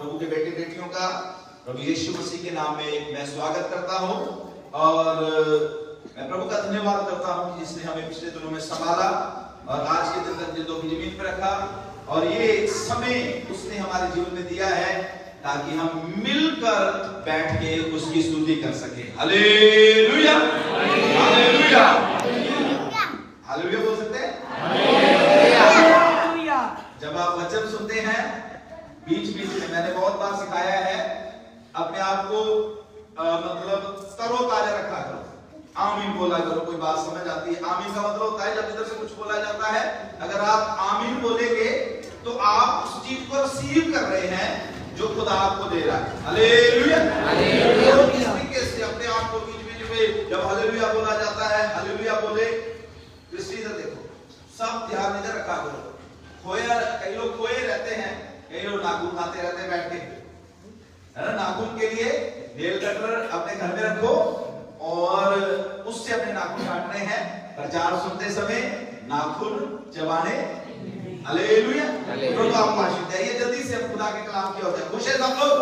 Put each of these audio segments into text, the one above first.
प्रभु के बेटे बेटियों का प्रभु यीशु मसीह के नाम में मैं स्वागत करता हूं और मैं प्रभु का धन्यवाद करता हूं जिसने हमें पिछले दिनों में संभाला और आज के दिन तक दिलों की जमीन पर रखा और ये समय उसने हमारे जीवन में दिया है ताकि हम मिलकर बैठ के उसकी स्तुति कर सके। हालेलुया हालेलुया हालेलुया बोल सकते हैं। जब आप वचन सुनते हैं बीच बीच में मैंने बहुत बार सिखाया है अपने आप को मतलब तरोताजा रखा करो, आमीन बोला करो। कोई बात समझ आती है? आमीन का मतलब होता है जब इधर से कुछ बोला जाता है अगर आप आमीन बोलेंगे तो आप उस चीज को रिसीव कर रहे हैं जो खुदा आपको दे रहा है। Hallelujah hallelujah. इस तरीके से अपने आप को बीच बीच में जब हालेलुया बोला जाता है हालेलुया बोले दृष्टि से देखो, सब ध्यान इधर रखा करो। खोया कई लोग खोए रहते हैं, कई लोग नाखून खाते रहते हैं बैठ के, है ना। नाखून के लिए नेल कटर अपने घर में रखो और उससे अपने नाखून काटने हैं। प्रचार सुनते समय नाखून चबाने। हालेलुया। प्रभु आपको आशीष दे। ये जल्दी से हम खुदा के कलाम की ओर जाए। खुश है सब लोग?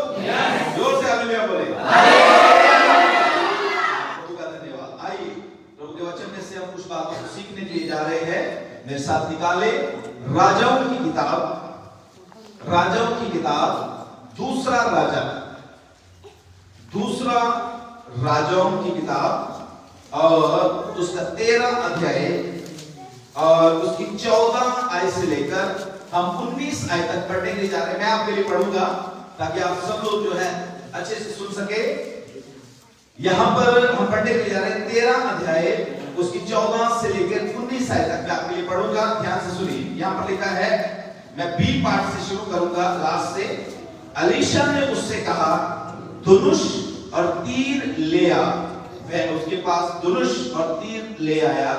जोर से हालेलुया बोले। प्रभु का धन्यवाद। आइए प्रभु के वचन में से हम कुछ बातों को सीखने के लिए जा रहे हैं। मेरे साथ निकाले राजाओं की किताब दूसरा राजाओं की किताब और उसका 13 अध्याय और उसकी 14 आयत से लेकर हम 19 आयत तक पढ़ने के लिए जा रहे हैं। मैं आपके लिए पढ़ूंगा ताकि आप सब लोग जो है अच्छे से सुन सके। यहां पर हम पढ़ने के लिए जा रहे हैं 13 अध्याय उसकी 14 से लेकर 19 आयत तक मैं आपके लिए पढ़ूंगा। ध्यान से सुनिए। यहां पर लिखा है, मैं बी पार्ट से शुरू करूंगा लास्ट से। अलीशा ने उससे कहा धनुष और तीर ले आ। वह उसके पास धनुष और तीर ले आया।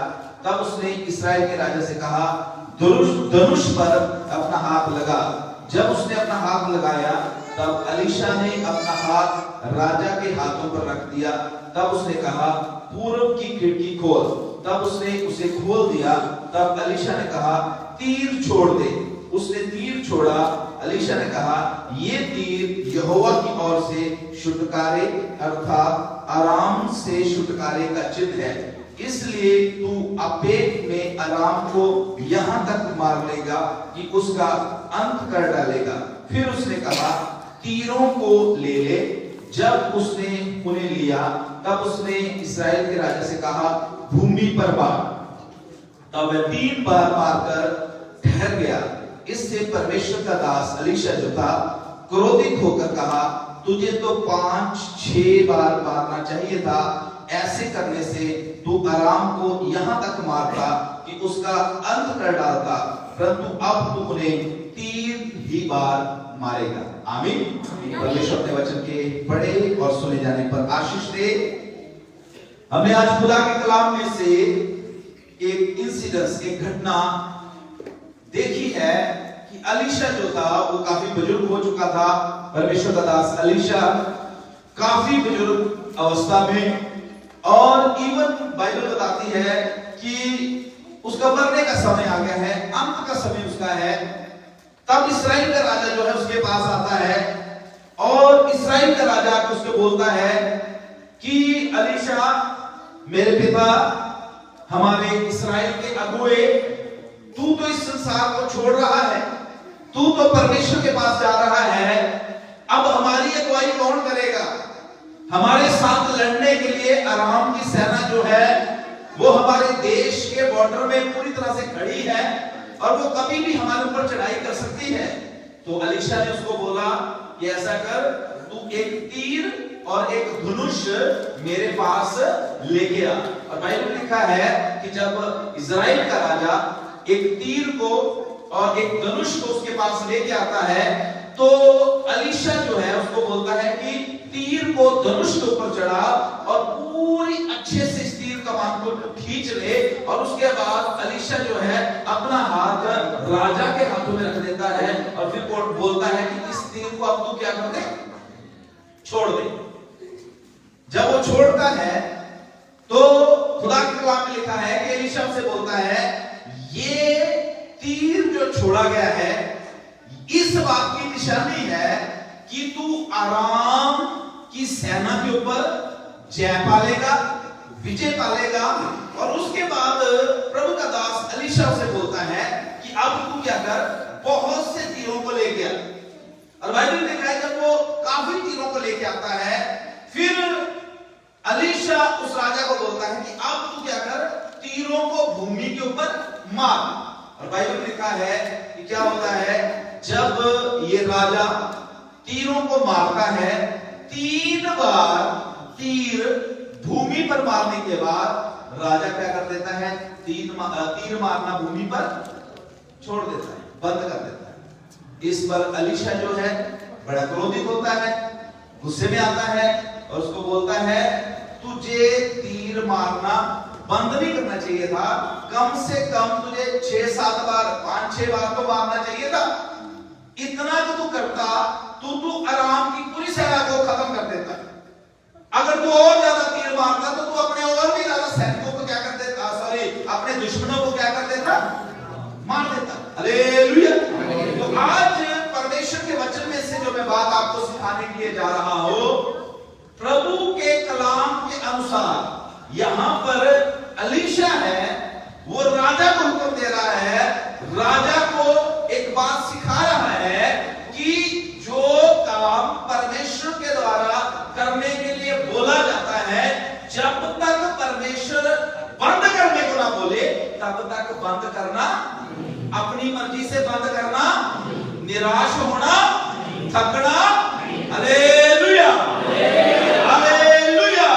तब उसने इस्राएल के राजा से कहा धनुष पर अपना हाथ लगा। जब उसने अपना हाथ लगाया तब अलीशा ने अपना हाथ राजा के हाथों पर रख दिया। तब उसने कहा पूर्व की खिड़की खोल। तब उसने उसे खोल दिया। तब अलीशा ने कहा तीर छोड़ दे। उसने तीर छोड़ा। अलीशा ने कहा ये तीर यहोवा की ओर से छुटकारे अर्थात आराम से छुटकारे का चिन्ह है, इसलिए तू अपेक में आराम को यहां तक मार लेगा कि उसका अंत कर डालेगा। फिर उसने कहा तीरों को ले ले। जब उसने उन्हें लिया तब उसने इस्राएल के राजा से कहा भूमि पर मार। तब वह 3 बार मारकर ठहर गया। इससे परमेश्वर का दास अलीशा जो था क्रोधित होकर कहा तुझे तो 5-6 बार मारना चाहिए था। ऐसे करने से तू आराम को यहां तक मारता कि उसका अंत कर डालता, परंतु अब तू उन्हें 3 ही बार मारेगा। आमीन। परमेश्वर अपने वचन के पढ़े और सुने जाने पर आशीष दे। हमने आज खुदा के कलाम में से एक इंसिडेंस, एक घटना देखी है कि अलीशा जो था वो काफी बुजुर्ग हो चुका था। परमेश्वर का दास अलीशा काफी बुजुर्ग अवस्था में, और इवन बाइबल बताती है कि उसका मरने का समय आ गया है, अंत का समय उसका है। तब इस्राएल का राजा जो है उसके पास आता है और इस्राएल का राजा उसको बोलता है कि अलीशा मेरे पिता हमारे इस्राएल के अगुए, तू तो इस संसार को छोड़ रहा है, तू तो परमेश्वर के पास जा रहा है। अब हमारी अगुवाई कौन करेगा? हमारे साथ लड़ने के लिए अराम की सेना जो है वो हमारे देश के बॉर्डर में पूरी तरह से खड़ी है और वो कभी भी हमारे ऊपर चढ़ाई कर सकती है। तो अलीशा ने उसको बोला कि ऐसा कर, तू एक तीर और एक धनुष मेरे पास लेके आ। और बाइबल में लिखा है कि जब इजराइल का राजा एक तीर को और एक धनुष को उसके पास लेके आता है तो अलीशा जो है उसको बोलता है कि तीर को धनुष के ऊपर चढ़ा और पूरी अच्छे से इस तीर कमान को खींच ले। और उसके बाद अलीशा जो है अपना हाथ राजा के हाथों में रख देता है और फिर बोलता है कि इस तीर को अब तू क्या कर दे, छोड़ दे। जब वो छोड़ता है तो खुदा के कलाम में लिखा है कि एलीशा से बोलता है ये तीर जो छोड़ा गया है इस बात की निशानी है कि कि तू आराम की सेना के ऊपर जय पालेगा, विजय पालेगा। और उसके बाद प्रभु का दास एलीशा से बोलता है कि अब तू क्या कर, बहुत से तीरों को लेके आ। और बाइबल में लिखा है जब वो काफी तीरों को लेके आता है, फिर एलीशा उस राजा को बोलता है कि अब तू क्या कर, तीरों को भूमि के ऊपर मार। और बाइबल में लिखा है कि क्या होता है, जब ये राजा तीरों को मारता है, 3 बार तीर भूमि पर मारने के बाद राजा क्या कर देता है, तीर मारना भूमि पर छोड़ देता है, बंद कर देता है। इस पर एलीशा जो है बड़ा क्रोधित होता है, गुस्से में आता है और उसको बोलता है तुझे तीर मारना बंद नहीं करना चाहिए था, कम से कम तुझे 6-7 बार 5-6 बार तो मारना चाहिए था। इतना तो तू करता तो तू आराम की पूरी सेना को खत्म कर देता। अगर तू और ज्यादा तीर मारता तो तू अपने और भी ज्यादा सैनिकों को क्या कर देता, अपने दुश्मनों को क्या कर देता, मार देता। हालेलुया। तो आज परमेश्वर के वचन में से जो मैं बात आपको सिखाने के लिए जा रहा हूं, प्रभु के कलाम के अनुसार यहां पर एलीशा है, वो राजा को हुक्म दे रहा है, राजा को एक बात सिखा रहा है कि जो काम परमेश्वर के द्वारा करने के लिए बोला जाता है, जब तक परमेश्वर बंद करने को ना बोले तब तक बंद करना, अपनी मर्जी से बंद करना, निराश होना, थकना। Hallelujah, hallelujah.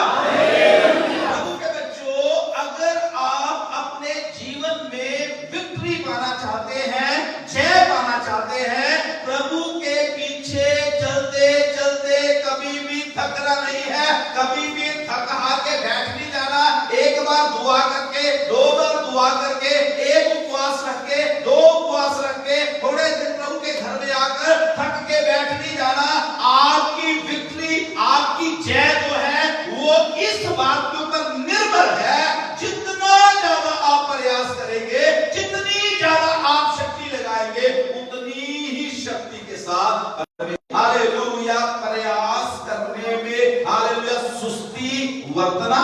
प्रभु के बच्चों, अगर आप अपने जीवन में विक्ट्री पाना चाहते हैं, जय पाना चाहते हैं, प्रभु के पीछे चलते चलते कभी भी थकना नहीं है, कभी भी थक हार के बैठ नहीं जाना। एक बार दुआ करके, 2 बार दुआ करके, 1 उपवास रख के, 2 उपवास रख के, थोड़े दिन प्रभु के घर में आकर थक के बैठ नहीं जाना। आपकी विक्ट्री, आपकी जय जो है वो इस बात के ऊपर निर्भर है, जितना ज्यादा आप प्रयास करेंगे, जितनी ज्यादा आप शक्ति लगाएंगे, उतनी ही शक्ति के साथ हालेलुया प्रयास करने में हालेलुया सुस्ती वर्तना।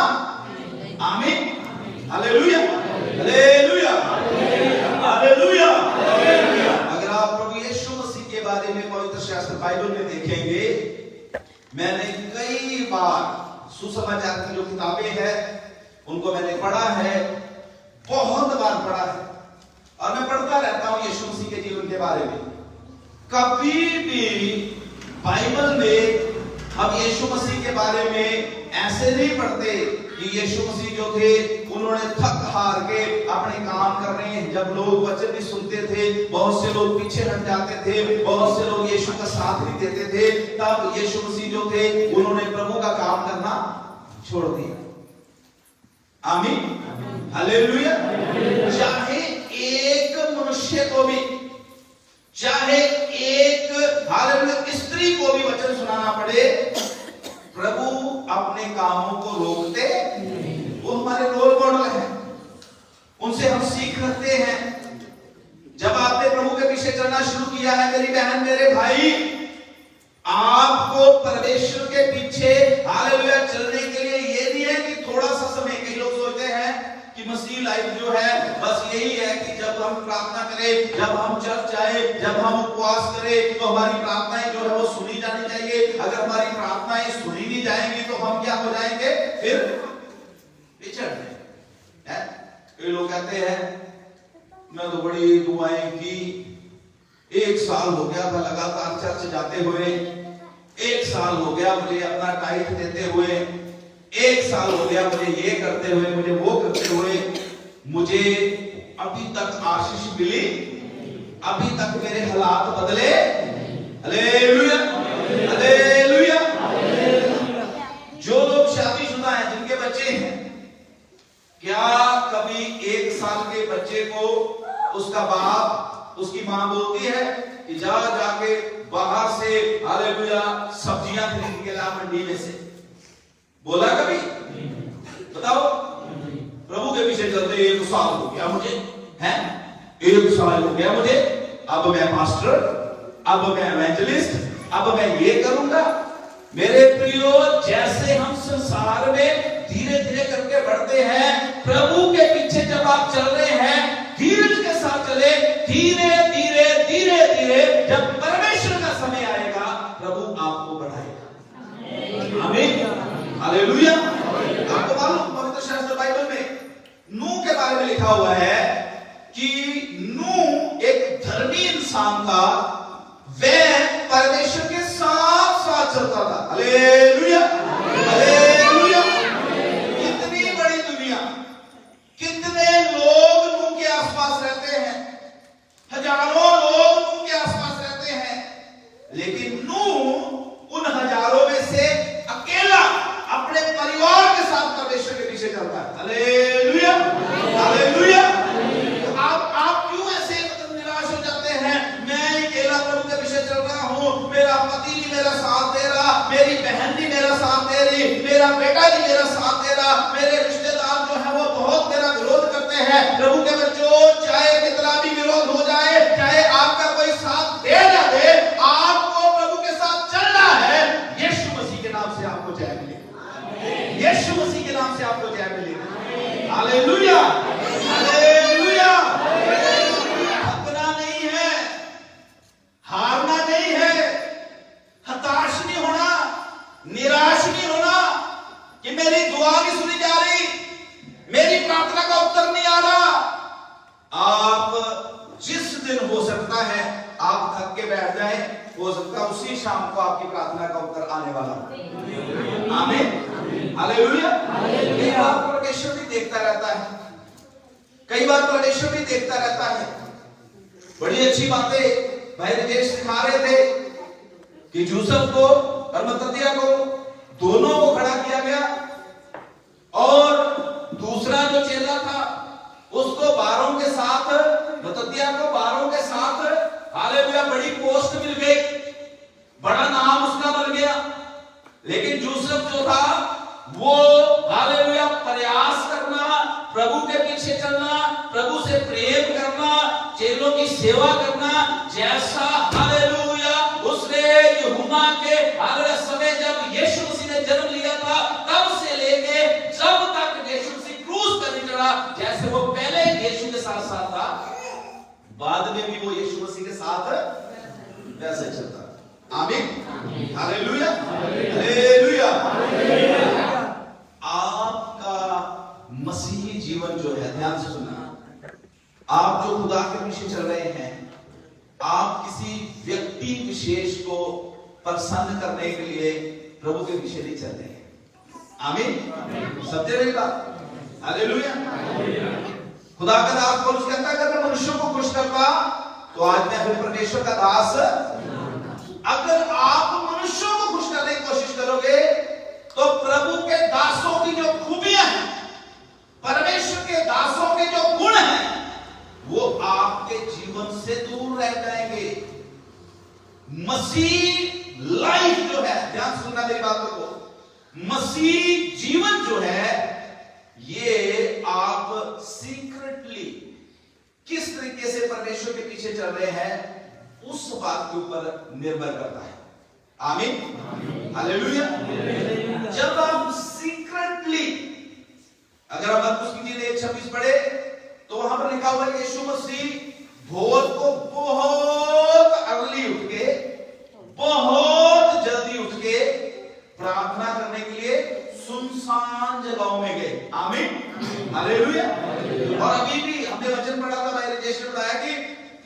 आमीन, हालेलुया, हालेलुया, हालेलुया। अगर आप प्रभु यीशु मसीह के बारे में पवित्र शास्त्र बाइबल में देखेंगे, मैंने कई बार सुसमाचार की जो किताबें हैं उनको मैंने पढ़ा है, बहुत बार पढ़ा है, और मैं पढ़ता रहता हूं यीशु मसीह के जीवन के बारे में। कभी भी बाइबल में हम यीशु मसीह के बारे में ऐसे नहीं पढ़ते कि यीशु मसीह जो थे उन्होंने थक हार के अपने काम कर रहे हैं। जब लोग वचन नहीं सुनते थे, बहुत से लोग पीछे हट जाते थे, बहुत से लोग यीशु का साथ नहीं देते थे, तब यीशु मसीह जो थे उन्होंने प्रभु का काम करना छोड़ दिया। आमीन, हालेलुया। चाहे एक मनुष्य को भी, चाहे एक हालेलुया स्त्री को भी वचन सुनाना पड़े, प्रभु अपने कामों को रोकते। वो हमारे रोल मॉडल हैं, उनसे हम सीख सकते हैं। जब आपने प्रभु के पीछे चलना शुरू किया है मेरी बहन, मेरे भाई, आपको परमेश्वर के पीछे हालेलुया चलने के लिए ये नहीं है कि थोड़ा सा समय, कई लोग सोचते हैं कि मसीह लाइफ जो है बस यही है कि जब हम प्रार्थना करें, जब हम चर्च जाए, जब हम उपवास करें तो हमारी प्रार्थनाएं जो है वो सुनी जानी चाहिए। अगर हमारी प्रार्थनाएं सुनी नहीं जाएंगी तो हम क्या हो जाएंगे, फिर पिछड़ जाएंगे। कई लोग कहते हैं मैं तो बड़ी दुआएं की, 1 साल हो गया था लगातार चर्च जाते हुए, 1 साल हो गया मुझे अपना टाइट देते हुए, 1 साल हो गया मुझे ये करते हुए, मुझे वो करते हुए, मुझे अभी तक आशीष मिली, अभी तक मेरे हालात बदले। Hallelujah, hallelujah. जो लोग शादीशुदा हैं, जिनके बच्चे हैं, क्या कभी 1 साल के बच्चे को उसका बाप, उसकी मां बोलती है कि जा जाके बाहर से हालेलुया सब्जियां खरीद के ला मंडी में से? बोला कभी? बताओ। प्रभु के पीछे चलते 1 साल हो गया मुझे, हैं 1 साल हो गया मुझे, अब मैं पास्टर, अब मैं इवेंजलिस्ट, अब मैं ये करूंगा। मेरे प्रियो, जैसे हम संसार में धीरे धीरे करके बढ़ते हैं, प्रभु के पीछे जब आप चल रहे हैं, धीरज के साथ चले, धीरे धीरे धीरे धीरे जब परमेश्वर का समय आएगा, प्रभु आपको बढ़ाएगा। आमीन, हालेलुया। आपको मालूम पवित्र शास्त्र बाइबल में नूह के बारे में लिखा हुआ है कि नूह एक धर्मी इंसान था, वह परमेश्वर के साथ साथ चलता था। Hallelujah, hallelujah. कितनी बड़ी दुनिया, कितने लोग नूह के आसपास रहते हैं, हजारों लोग नूह के आसपास रहते हैं, लेकिन नूह उन हजारों में से अकेला अपने परिवार के साथ परमेश्वर के पीछे चलता है। Hallelujah, hallelujah. आप क्यों ऐसे निराश हो जाते हैं? मैं अकेला प्रभु के पीछे चल रहा हूं, मेरा पति नहीं मेरा साथ दे रहा, मेरी बहन नहीं मेरा साथ दे रही, मेरा बेटा नहीं मेरा साथ दे रहा, मेरे रिश्तेदार जो है वो बहुत मेरा विरोध करते हैं। प्रभु के बच्चों, चाहे कितना भी विरोध हो जाए, चाहे आपका कोई साथ दे ना दे, आपको प्रभु के साथ चलना है। यीशु मसीह के नाम से आपको जय मिलेगी, यीशु मसीह के नाम से आपको जय मिलेगी। Hallelujah, hallelujah. थकना नहीं है, हारना नहीं है, हताश नहीं होना, निराश नहीं होना कि मेरी दुआ नहीं सुनी जा रही, मेरी प्रार्थना का उत्तर नहीं आ रहा। आप जिस दिन हो सकता है आप थक के बैठ जाएं, हो सकता है उसी शाम को आपकी प्रार्थना का उत्तर आने वाला हो। आमीन, हालेलुया। कई बार परमेश्वर भी देखता रहता है, कई बार परमेश्वर भी देखता रहता है। बड़ी अच्छी बातें भाई राजेश सिखा रहे थे कि यूसुफ को और मततिया को दोनों को खड़ा किया गया, और दूसरा जो चेला था उसको बारों के साथ, मततिया को बारों के साथ, हालेलुया, बड़ी पोस्ट मिल गई, बड़ा नाम उसका बन गया। लेकिन यूसुफ जो था वो, हालेलुया, प्रयास करना, प्रभु के पीछे चलना, प्रभु से प्रेम करना, चेलों की सेवा करना, जैसा हालेलुया उसने यूहन्ना के हालेलुया समय जब यीशु मसीह ने जन्म लिया था, तब से लेके जब तक यीशु मसीह क्रूस पर नहीं चढ़ा, जैसे वो पहले यीशु के साथ साथ था, बाद में भी वो यीशु मसीह के साथ वैसे चलता। आमीन, हालेलुया, हालेलुया। आपका मसीही जीवन जो है, ध्यान से सुनना, आप जो खुदा के पीछे चल रहे हैं, आप किसी व्यक्ति विशेष को प्रसन्न करने के लिए प्रभु के पीछे नहीं चल रहे हैं। आमीन, समझे मेरी बात? हालेलुया। खुदा का दास पौलुस कहता है, अगर मैं मनुष्यों को खुश करता तो आज मैं फिर परमेश्वर का दास। अगर आप मनुष्यों को खुश करने की कोशिश करोगे तो प्रभु के दासों की जो खूबियां हैं, परमेश्वर के दासों के जो गुण हैं, वो आपके जीवन से दूर रह जाएंगे। मसीह लाइफ जो है, ध्यान सुनना मेरी बातों को, मसीह जीवन जो है, ये आप सीक्रेटली किस तरीके से परमेश्वर के पीछे चल रहे हैं उस बात के ऊपर निर्भर करता है। आमीन, हालेलुया। जब आप सीक्रेटली, अगर आप मरकुस की 1:26 पढ़े तो वहां पर लिखा हुआ है यीशु मसीह भोर को बहुत अर्ली उठ के, बहुत जल्दी उठ के प्रार्थना करने के लिए सुनसान जगहों में गए। आमीन, हालेलुया। और अभी भी हमने वचन पढ़ा था, भाई राजेश ने बताया कि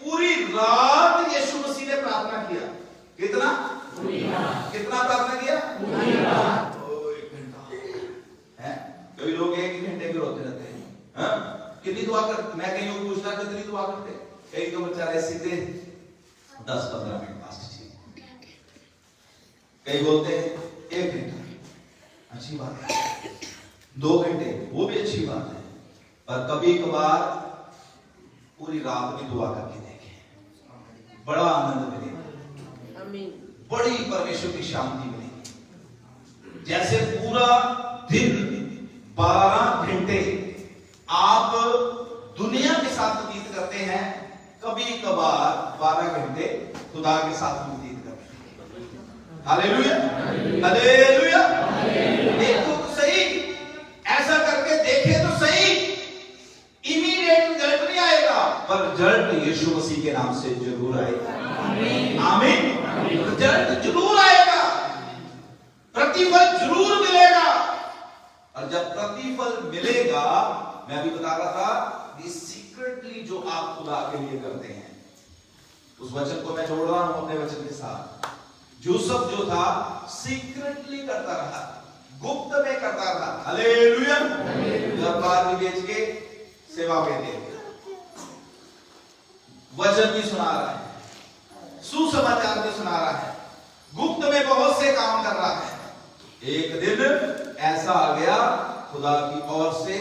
पूरी रात यीशु मसीह ने प्रार्थना किया। कितना? कितना प्रार्थना किया? पूरी रात। 1 घंटा है। कई लोग 1 घंटे भी रोते रहते हैं। हाँ? कितनी दुआ करते? मैं कहीं लोग पूछता कितनी दुआ करते? कई तो बेचारे सीधे 10-15 मिनट फास्ट चाहिए, कई बोलते हैं 1 घंटा, अच्छी बात है, 2 घंटे वो भी अच्छी बात है, पर कभी कभार पूरी रात भी दुआ करके देखें, बड़ा आनंद मिलेगा, बड़ी परमेश्वर की शांति मिलेगी। जैसे पूरा दिन 12 घंटे आप दुनिया के साथ व्यतीत करते हैं, कभी कभार 12 घंटे खुदा के साथ व्यतीत करते हैं। Hallelujah, hallelujah. देखो तो सही, ऐसा करके देखे तो सही, इमीडिएट रिजल्ट नहीं आएगा, पर रिजल्ट यीशु मसीह के नाम से जरूर आएगा। आमीन। रिजल्ट जरूर आएगा, प्रतिफल जरूर मिलेगा। और जब प्रतिफल मिलेगा, मैं अभी बता रहा था, ये सीक्रेटली जो आप खुदा के लिए करते हैं, उस वचन को मैं जोड़ रहा हूं अपने वचन के साथ। यूसुफ जो था सीक्रेटली करता रहा, गुप्त में करता रहा। हालेलुया। व्यापार भी बेच के सेवा में दे, वचन भी सुना रहा है, सुसमाचार भी सुना रहा है, गुप्त में बहुत से काम कर रहा है। एक दिन ऐसा आ गया, खुदा की ओर से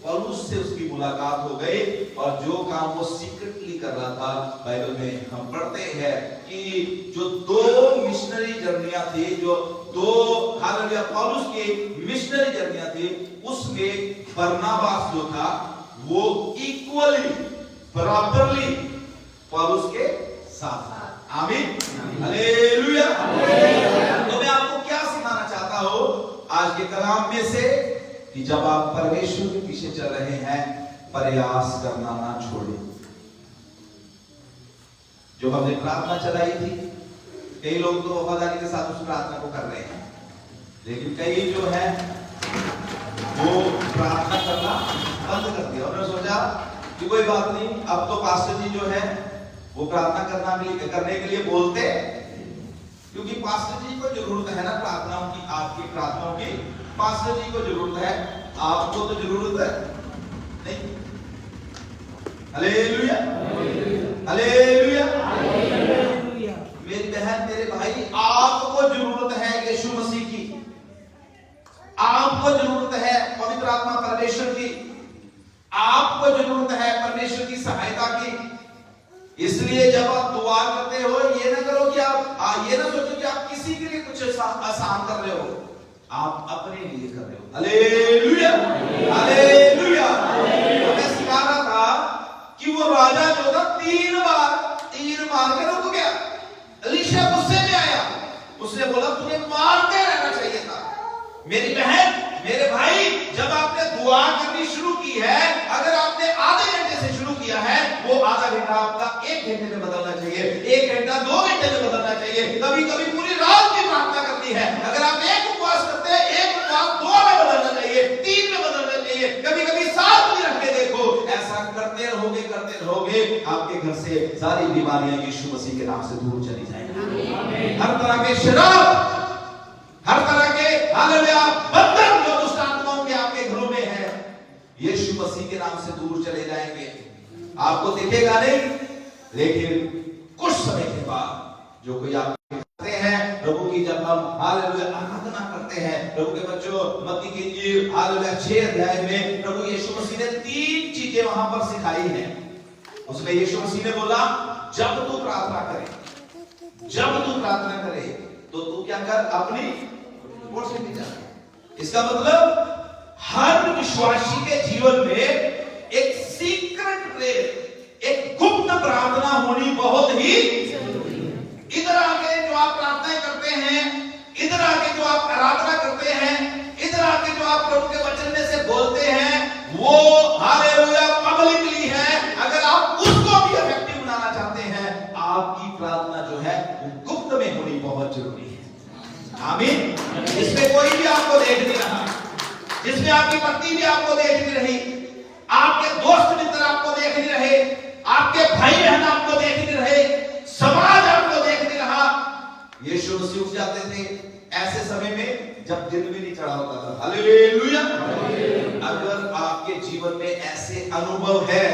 पौलुस से उसकी मुलाकात हो गई, और जो काम वो सीक्रेटली कर रहा था, बाइबल में हम पढ़ते हैं कि जो 2 मिशनरी जर्नियां थी, जो 2 हालेलुया पौलुस की मिशनरी जर्नियां थी, उसमें बरनबास जो था वो इक्वली, बराबरली पौलुस के साथ। आमीन, हालेलुया। तो मैं आपको क्या सिखाना चाहता हूं आज के कलाम में से, कि जब आप परमेश्वर के पीछे चल रहे हैं, प्रयास करना ना छोड़ें। जो हमने प्रार्थना चलाई थी, कई लोग तो वफादारी के साथ उस प्रार्थना को कर रहे हैं, लेकिन कई जो है वो प्रार्थना करना बंद कर दिया। उन्होंने सोचा कि कोई बात नहीं, अब तो पास्टर जी जो है वो प्रार्थना करने के लिए बोलते, क्योंकि पास्टर जी को जरूरत है ना प्रार्थनाओं की, आपकी प्रार्थनाओं की पास्टर जी को जरूरत है, आपको तो जरूरत है नहीं। Hallelujah, hallelujah. मेरी बहन, मेरे भाई, आपको जरूरत है यीशु मसीह की, आपको जरूरत है पवित्र आत्मा परमेश्वर की, आपको जरूरत है परमेश्वर की सहायता की। इसलिए जब आप दुआ करते हो, ये ना करो कि आप ये ना सोचो कि आप किसी के लिए कुछ आसान कर रहे हो, आप अपने लिए कर रहे हो। Hallelujah, hallelujah. मैं सिखा रहा था कि वो राजा जो था 3 बार तीर मार के रुक गया। एलीशा गुस्से में आया, उसने बोला तुझे मारते रहना चाहिए था। मेरी बहन, मेरे भाई, जब आपने दुआ करनी शुरू की है, अगर आपने आधे घंटे से शुरू किया है, वो आधा घंटा आपका 1 घंटे में बदलना चाहिए, 1 घंटा 2 घंटे में बदलना चाहिए, कभी कभी पूरी रात की प्रार्थना करनी है। अगर आप 1 उपवास करते हैं, 1 उपवास 2 में बदलना चाहिए, 3 में बदलना चाहिए, कभी कभी 7 भी रख के देखो। ऐसा करते रहोगे, आपके घर से सारी बीमारियां यीशु मसीह के नाम से दूर चली जाएंगी। हर तरह के शराब, हर तरह के हालेलुया बंधन जो दुष्ट आत्माओं के आपके घरों में है, यीशु मसीह के नाम से दूर चले जाएंगे। आपको दिखेगा नहीं, लेकिन कुछ समय के बाद जो कोई आप करते हैं प्रभु की, जब हम हालेलुया आराधना करते हैं प्रभु के बच्चों, मत्ती की इंजील हालेलुया 6 अध्याय में प्रभु यीशु मसीह ने 3 चीजें वहां पर सिखाई हैं। उसमें यीशु मसीह ने बोला, जब तू प्रार्थना करे, जब तू प्रार्थना करे तो तू क्या कर, अपनी ओर से भी जा। इसका मतलब हर विश्वासी के जीवन में एक सीक्रेट प्रेयर, एक गुप्त प्रार्थना होनी बहुत ही जरूरी है। इधर आके जो आप प्रार्थनाएं करते हैं, इधर आके जो आप आराधना करते हैं, इधर आके जो आप प्रभु के वचन में से बोलते हैं, वो हालेलुया पब्लिकली है। अगर आप उसको भी इफेक्टिव बनाना चाहते हैं, आपकी प्रार्थना जो है वो गुप्त में होनी बहुत जरूरी है। आमीन। जिसमें कोई भी आपको देख नहीं रहा, जिसमें आपकी पत्नी भी आपको देख नहीं रही, आपके दोस्त मित्र आपको देख नहीं रहे, आपके भाई बहन आपको देख नहीं रहे, समाज आपको देख नहीं रहा, यीशु मसीह उठ जाते थे ऐसे समय में जब दिन भी नहीं चढ़ा होता था। हालेलुया। अगर आपके जीवन में ऐसे अनुभव है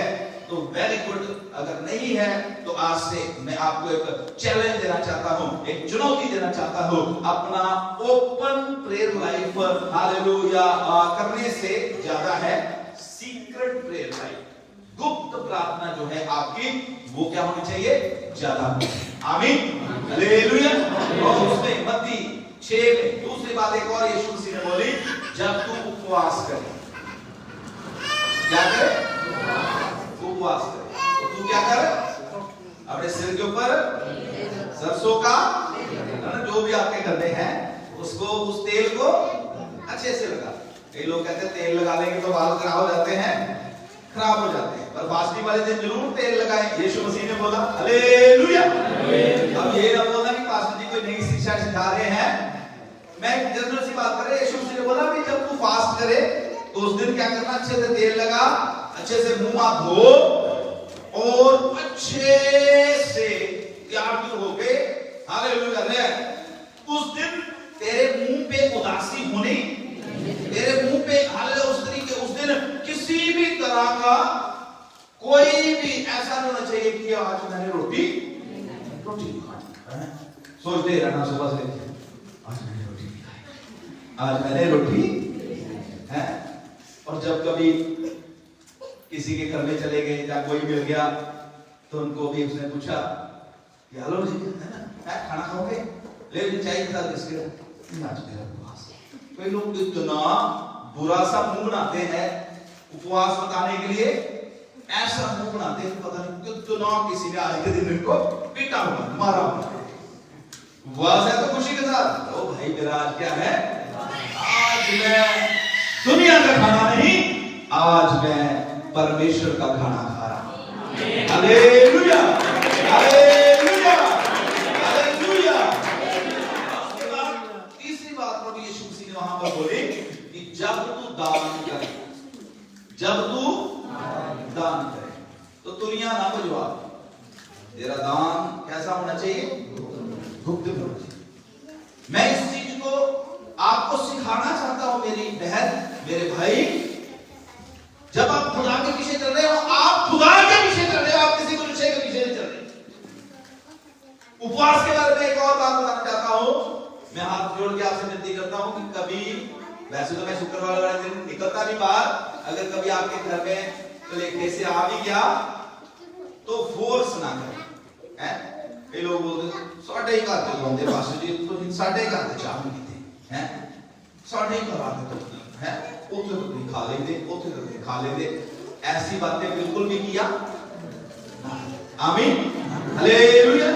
तो वेरी गुड, अगर नहीं है तो आज से मैं आपको एक चैलेंज देना चाहता हूं, एक चुनौती देना चाहता हूं, अपना ओपन प्रेयर लाइफ हालेलुया करने से ज्यादा है सीक्रेट प्रेयर लाइफ, गुप्त प्रार्थना जो है आपकी, वो क्या होनी चाहिए, ज्यादा। आमीन, हालेलुया। और उसमें मत्ती 6 में दूसरी बात एक और यीशु मसीह ने बोली, जब तू उपवास करे, क्या करे, उपवास करे, तो तू क्या कर, अपने सिर के ऊपर सरसों का जो जो भी आपके करने हैं उसको, उस तेल को अच्छे से लगा। कई लोग कहते हैं तेल लगा लेंगे तो बाल खराब हो जाते हैं, खराब हो जाते हैं, पर फास्टिंग वाले दिन जरूर तेल लगाएं। यीशु मसीह ने बोला हालेलुया। अब ये ना बोलना कि पास्टर जी कोई नई शिक्षा सिखा रहे हैं, मैं जनरल सी बात कर रहा हूं। यीशु मसीह ने बोला कि जब तू फास्ट करे तो उस दिन क्या करना, अच्छे से तेल लगा, अच्छे से मुंह हाथ धो और अच्छे से तैयार होके हालेलुया ले। उस दिन तेरे मुंह पे उदासी होनी, तेरे मुंह पे हालेलुया उस तरीके, उस दिन किसी भी तरह का कोई भी ऐसा नहीं होना चाहिए कि आज मैंने रोटी नहीं खाई। सोचते रहना सुबह से आज मैंने रोटी नहीं खाई, आज मैंने रोटी है। और जब कभी किसी के घर में चले गए या कोई मिल गया तो उनको भी उसने पूछा कि हेलो जी है ना, खाना खाओगे, ले चाय के साथ बिस्किट, आज मेरा उपवास। कई लोग इतना बुरा सा मुंह बनाते हैं उपवास बताने के लिए, ऐसा मुंह बनाते हैं पता नहीं कितना किसी ने आज के दिन इनको पीटा हुआ, मारा हुआ। उपवास है तो खुशी के साथ, ओ भाई मेरा आज क्या है, आज मैं दुनिया का खाना नहीं, आज मैं परमेश्वर का खाना खा रहा हूं। Hallelujah hallelujah hallelujah. उसके बाद तीसरी बात प्रभु यीशु मसीह ने वहां पर बोली कि जब तू दान करे, जब तू दान करे तो दुनिया ना बजवा, तेरा दान कैसा होना चाहिए, गुप्त होना चाहिए। मैं इस चीज को आपको सिखाना चाहता हूं मेरी बहन मेरे भाई, जब आप खुदा के पीछे चल रहे हो, आप खुदा के पीछे चल रहे हो, आप किसी मनुष्य के पीछे नहीं चल रहे। उपवास के बारे में एक और बात बताना चाहता हूं, मैं हाथ जोड़ के आपसे विनती करता हूं कि कभी, वैसे तो मैं शुक्रवार वाले दिन निकलता नहीं बाहर, अगर कभी आपके घर में तो लेके से आ भी गया तो फोर्स ना करें, हैं? कई लोग बोलते साढ़े ही करते तो हमने पास्टर जी तो साढ़े ही करते चाह नहीं थे, हैं? साढ़े ही करवाते तो हैं, उसे तो नहीं खा लेंगे, उसे तो नहीं खा लेंगे, ऐसी बातें बिल्कुल भी किया। आमीन हालेलुया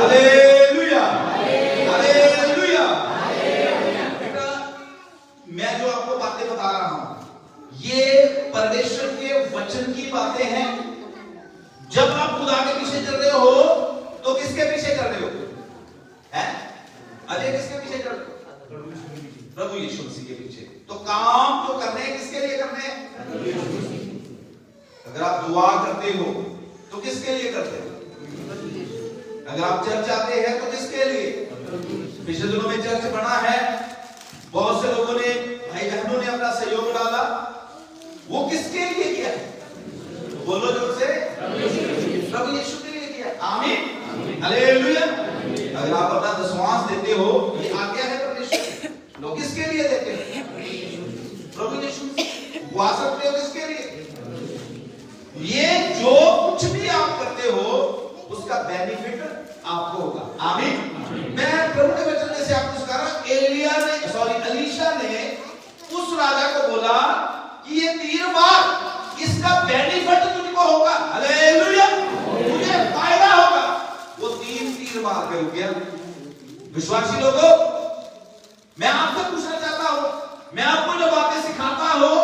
हालेलुया हालेलुया। बेटा मैं जो आपको बातें बता रहा हूं ये परमेश्वर के वचन की बातें हैं। जब आप खुदा के पीछे चल रहे हो तो किसके पीछे चल रहे हो, हैं? अजय किसके पीछे चल रहे हो, प्रभु यीशु मसीह के पीछे। तो काम जो करने हैं किसके लिए करने हैं, अगर आप दुआ करते हो तो किसके लिए करते हो, अगर आप चर्च आते हैं तो किसके लिए। पिछले दिनों में चर्च बना है, बहुत से लोगों ने, भाई बहनों ने अपना सहयोग डाला, वो किसके लिए किया, बोलो जोर से, प्रभु यीशु के लिए किया। आमीन हालेलुया। अगर आप अपना दशमांश देते हो, ये आज्ञा है परमेश्वर, लोग किसके लिए देते हैं, प्रभु यीशु। उपवास रखते हो किसके लिए, ये जो कुछ भी आप करते हो उसका बेनिफिट आपको होगा। आमीन। मैं प्रभु के वचन में से आपको सिखा रहा हूं, अलीशा ने उस राजा को बोला कि ये 3 बार इसका बेनिफिट तुझको होगा, हालेलुया, तुझे फायदा होगा। वो 3 बार कर गया। विश्वासी लोगों, मैं आपसे पूछना चाहता हूं, मैं आपको जो बातें सिखाता हूं,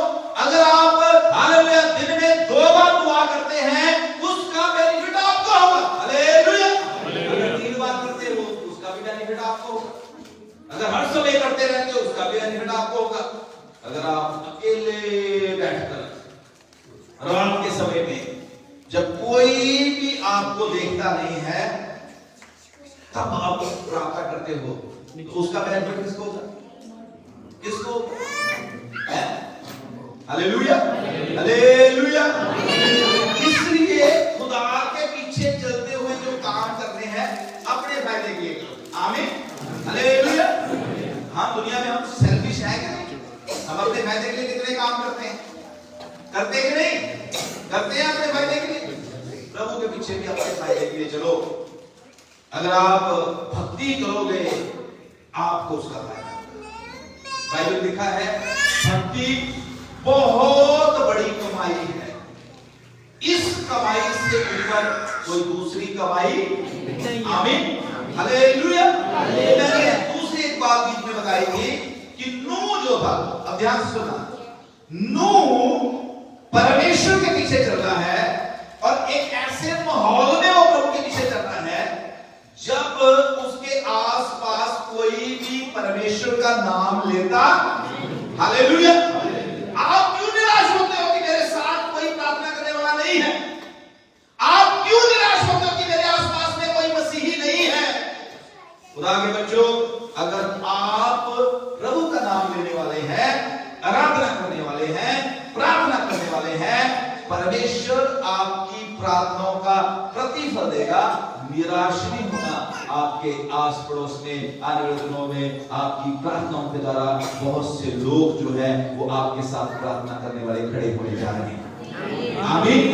अगर आप हालेलुया दिन में 2 बार दुआ करते हैं उसका बेनिफिट आपको होगा, हालेलुया। अगर 3 बार करते हो उसका भी बेनिफिट आपको होगा, अगर हर समय करते रहते हो उसका भी बेनिफिट आपको होगा। अगर आप अकेले बैठकर रात के समय में जब कोई भी आपको देखता नहीं है तब आप प्रार्थना करते हो तो उसका बेनिफिट किसको होगा, किसको, हालेलुया हालेलुया। इसलिए खुदा के पीछे चलते हुए जो काम करने हैं अपने फायदे के लिए करो। आमीन हालेलुया। हाँ, दुनिया में हम सेल्फिश हैं कि नहीं, हम अपने फायदे के लिए कितने काम करते हैं, करते कि नहीं, करते हैं अपने फायदे के लिए। प्रभु के पीछे भी अपने फायदे के लिए चलो। अगर आप भक्ति करोगे आपको उसका फायदा। बाइबल लिखा है भक्ति बहुत बड़ी कमाई है, इस कमाई से ऊपर कोई दूसरी कमाई नहीं। आमीन हालेलुया। मैंने दूसरी एक बात बीच में बताई थी कि नूह जो था, अब ध्यान से सुनना, नूह परमेश्वर के पीछे चल रहा है और एक ऐसे माहौल में वो प्रभु के पीछे चल रहा है जब उसके आसपास कोई भी परमेश्वर का नाम लेता। हालेलुया। आप क्यों निराश होते हो कि मेरे साथ कोई प्रार्थना करने वाला नहीं है? आप क्यों निराश होते हो कि मेरे आसपास में कोई मसीही नहीं है? खुदा के बच्चों, अगर आप प्रभु का नाम लेने वाले हैं, आराधना करने वाले हैं, प्रार्थना करने वाले हैं, परमेश्वर आपकी प्रार्थनाओं का प्रतिफल देगा। निराश नहीं होना। आपके आस पड़ोस में आने वाले दिनों में आपकी प्रार्थनाओं के द्वारा बहुत से लोग जो है वो आपके साथ प्रार्थना करने वाले खड़े होने जा रहे हैं। आमीन।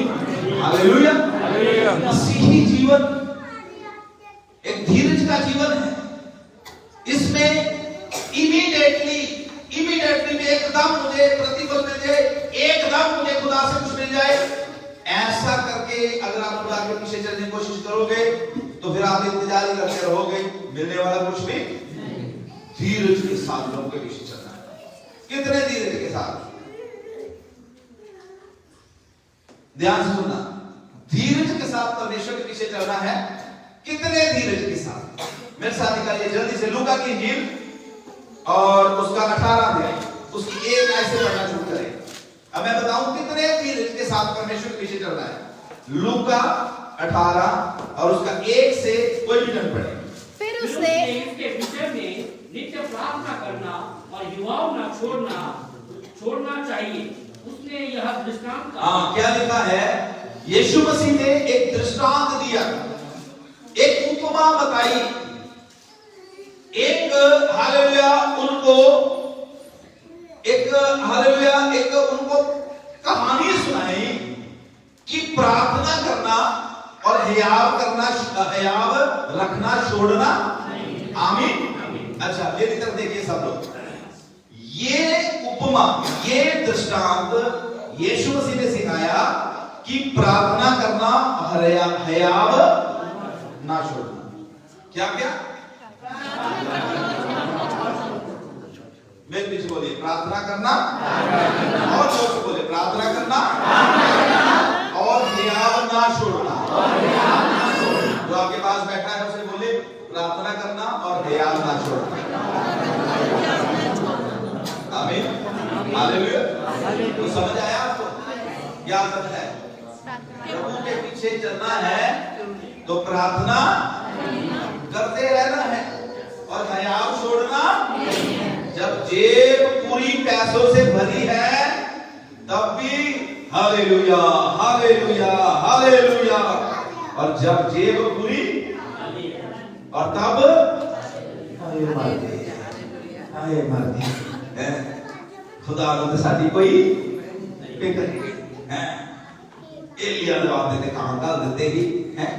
हालेलुया। मसीही जीवन एक धीरज का जीवन है। इसमें इमीडिएटली में एकदम मुझे प्रतिफल मिल जाए, एकदम मुझे खुदा से कुछ मिल जाए, ऐसा करके अगर आप खुदा के पीछे चलने की कोशिश करोगे तो फिर आप इंतजार ही करते रहोगे, मिलने वाला कुछ भी नहीं। धीरज के साथ लोगों के पीछे चलना है। कितने धीरज के साथ? ध्यान से सुनना, धीरज के साथ परमेश्वर के पीछे चलना है। कितने धीरज के साथ? मेरे साथ निकालिए जल्दी से लूका की इंजील और उसका 18 अध्याय, उसकी एक आयत से पढ़ना शुरू करें। अब मैं बताऊं कितने धीरज के साथ परमेश्वर के पीछे चल रहा है। लूका 18 और उसका 1 से कोई भी जन पढ़े। फिर उसने इसके विषय में नित्य प्रार्थना करना और युवाओं ना छोड़ना चाहिए। उसने यह दृष्टांत क्या लिखा है? यीशु मसीह ने एक दृष्टांत दिया, एक उपमा बताई, एक हालेलुया उनको कहानी सुनाई कि प्रार्थना करना और हियाव रखना छोड़ना। आमीन। अच्छा, मेरी तरफ देखिए सब लोग। ये उपमा, ये दृष्टांत यीशु मसीह ने सिखाया कि प्रार्थना करना, हियाव ना छोड़ना। क्या मेरे पीछे बोलिए, प्रार्थना करना, और जोर से बोलिए, प्रार्थना करना और हियाव ना छोड़ना। जो आपके पास बैठा है उसे बोलिए, प्रार्थना करना और हियाव ना छोड़ना। आमीन। हालेलुया। तो समझ आया आपको? क्या समझ आया? प्रभु के पीछे चलना है तो प्रार्थना करते रहना है और हियाव छोड़ना। जब जेब पूरी पैसों से भरी है तब भी हालेलुया, हालेलुया, हालेलुया। और जब जेब पूरी और तब आए मरदी खुदा ने साडी कोई फिक्र है। एलिया जवाब देते कहां गल देते ही हैं?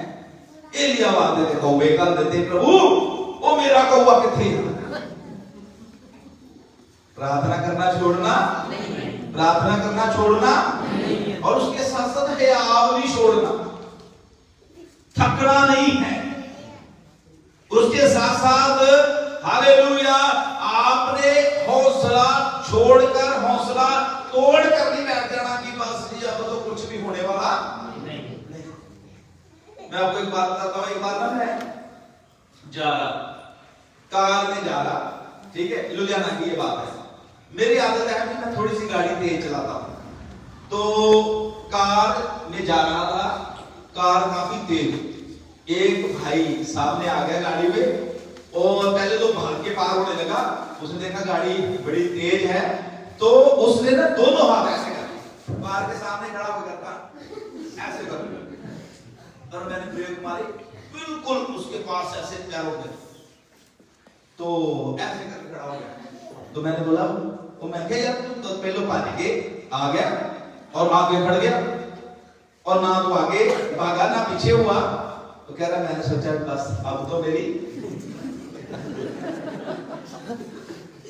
एलिया जवाब देते कौवे गल देते, प्रभु ओ मेरा कौवा किथे? प्रार्थना करना छोड़ना, प्रार्थना करना छोड़ना और उसके साथ साथ हियाव भी छोड़ना। थकना नहीं है। उसके साथ साथ हालेलुया आपने हौसला छोड़कर, हौसला तोड़कर नहीं बैठ जाना कि बस जी अब तो कुछ भी होने वाला नहीं। मैं आपको एक बात बताता हूं। एक बार ना मैं जा रहा, कार में जा रहा, ठीक है, लुधियाना की ये बात है। मेरी आदत है कि मैं थोड़ी सी गाड़ी तेज चलाता हूं। तो कार में जा रहा था, कार काफी तेज। एक भाई सामने आ गया गाड़ी में और पहले तो भाग के पार होने लगा। उसने देखा गाड़ी बड़ी तेज है तो उसने ना दोनों हाथ ऐसे कर, कार के सामने खड़ा होकर करता ऐसे कर, और मैंने ब्रेक मारी, बिल्कुल उसके पास ऐसे पैरों में, तो ऐसे करके खड़ा हो गया। तो मैंने बोला, तो मैं क्या यार तुम तो पहले पानी के आ गया और आगे खड़ गया और ना तो आगे भागा ना पीछे हुआ। तो कह रहा मैंने सोचा बस अब तो मेरी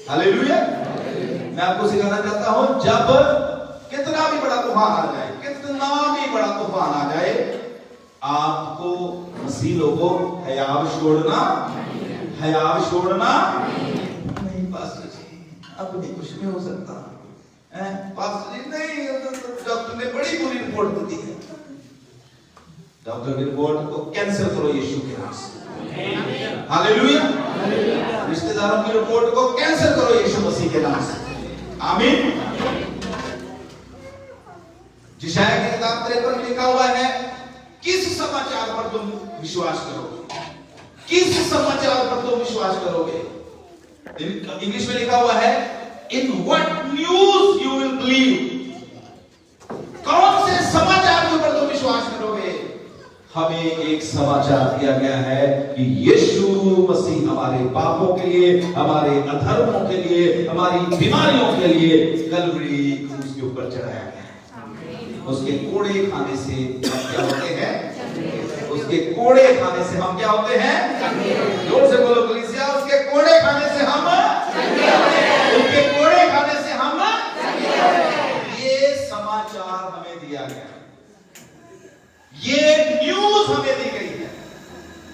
हालेलुया। मैं आपको सिखाना चाहता हूं, जब कितना भी बड़ा तूफान आ जाए, कितना भी बड़ा तूफान आ जाए, आपको मसीह लोगों हयाव छोड़ना नहीं पास्टर जी, अब नहीं कुछ नहीं हो सकता है पास्टर जी, नहीं डॉक्टर ने बड़ी बुरी रिपोर्ट दी है। डॉक्टर की रिपोर्ट को कैंसिल करो यीशु के नाम से। हालेलुया। रिश्तेदारों की रिपोर्ट को कैंसिल करो यीशु मसीह के नाम से। आमीन। यशायाह की किताब 53 में लिखा हुआ है, किस समाचार पर तुम विश्वास करोगे? किस समाचार पर तुम विश्वास करोगे? इंग्लिश में लिखा हुआ है, in what news you will believe. कौन से समाचार के ऊपर तुम विश्वास करोगे? हमें एक समाचार दिया गया है कि यीशु मसीह हमारे पापों के लिए, हमारे अधर्मों के लिए, हमारी बीमारियों के लिए कलवरी क्रूस के ऊपर चढ़ाया गया है। उसके कोड़े खाने से हम क्या होते हैं? उसके कोड़े खाने से हम क्या होते हैं? जोर से बोलो कलीसिया, उसके कोड़े खाने से हम, उसके कोड़े खाने से हम, ये समाचार हमें दिया गया, ये न्यूज हमें दी गई है।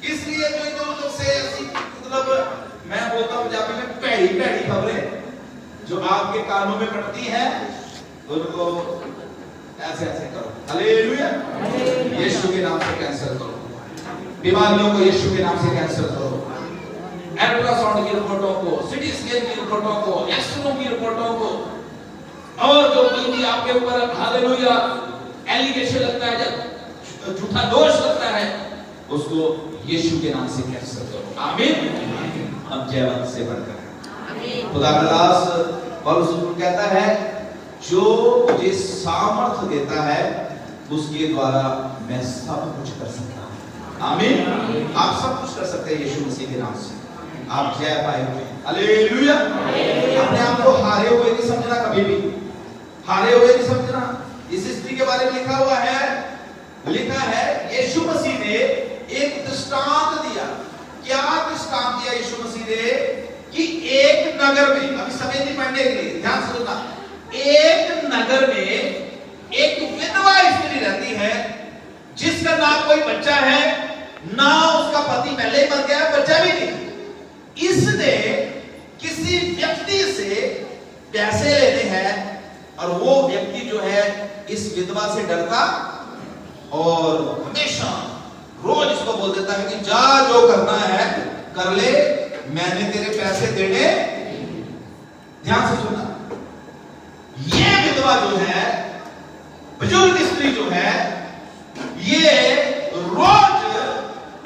इसलिए जो से मतलब मैं बोलता हूं पंजाबी में, पैड़ी पैड़ी खबरें जो आपके कानों में पड़ती हैं, उनको ऐसे ऐसे करो। हालेलुया। यीशु के नाम से कैंसिल करो, बीमारियों को यीशु के नाम से कैंसिल करो, अल्ट्रासाउंड की रिपोर्टों को, सिटी स्कैन की रिपोर्टों को, एक्सरे की रिपोर्टों को, और जो भी आपके ऊपर हालेलुया एलिगेशन लगता है, जब झूठा दोष लगता है, उसको यीशु के नाम से कैंसिल करो। आमीन। हम जयवंत से बढ़कर खुदा का दास पौलुस कहता है, जो मुझे सामर्थ देता है उसके द्वारा मैं सब कुछ कर सकता हूं। आमीन। आप सब कुछ कर सकते हैं यीशु मसीह के नाम से। आप जय पाए हुए हैं। हालेलुया। अपने आप को हारे हुए नहीं समझना, कभी भी हारे हुए नहीं समझना। इस स्त्री के बारे में लिखा हुआ है, यीशु मसीह ने एक दृष्टांत दिया। क्या दृष्टांत दिया यीशु मसीह ने? कि एक नगर में, अभी समय नहीं पढ़ने के लिए ध्यान से सुनना, एक नगर में एक विधवा स्त्री रहती है, जिसका ना कोई बच्चा है, ना उसका पति पहले ही मर गया, बच्चा भी नहीं। इसने किसी व्यक्ति से पैसे लेने हैं, और वो व्यक्ति जो है इस विधवा से डरता और हमेशा रोज इसको बोल देता है कि जा, जो करना है कर ले, मैंने तेरे पैसे देने। ध्यान से सुनना, ये विधवा जो है, बुजुर्ग स्त्री जो है, ये रोज